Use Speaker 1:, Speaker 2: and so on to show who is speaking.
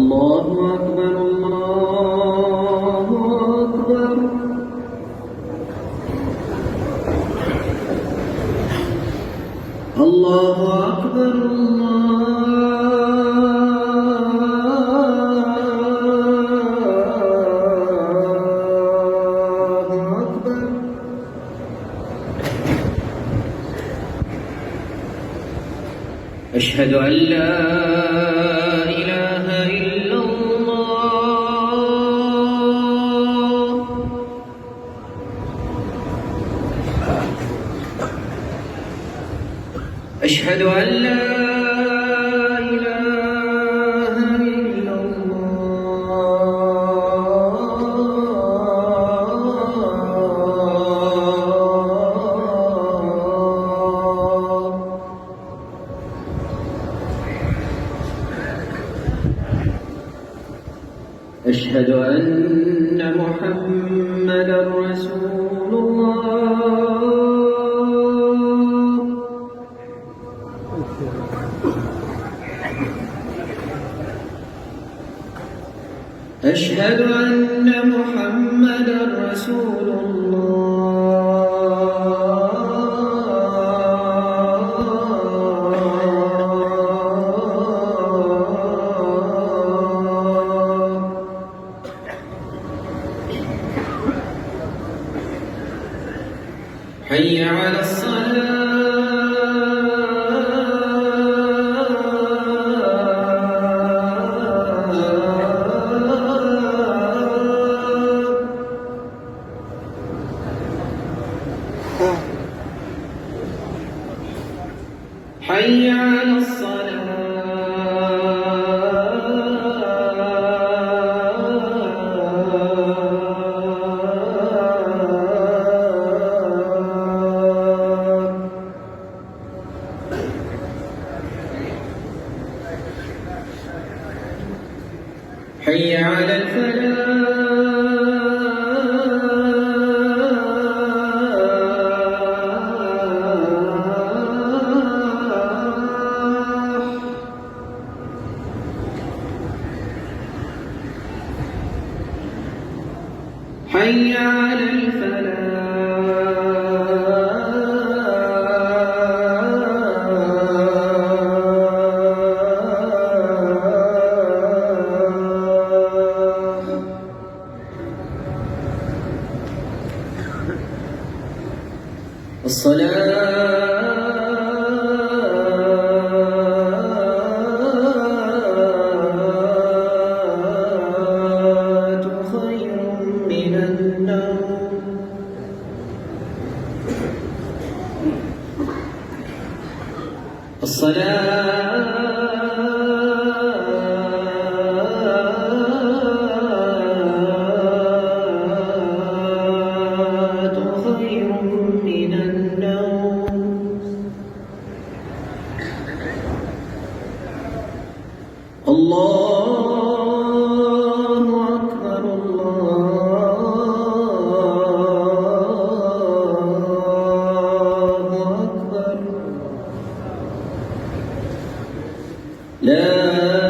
Speaker 1: الله أكبر الله أكبر. الله أكبر الله أكبر. أشهد أن لا إله إلا الله. أشهد أن لا إله إلا الله. أشهد أن محمدًا رسول الله. أشهد أن محمدًا رسول الله. حي على الصلاة. حي على حي على الفلاح. حي على الفلاح. الصلاة خير من النوم. الصلاة خير من النوم. الله أكبر الله أكبر. لا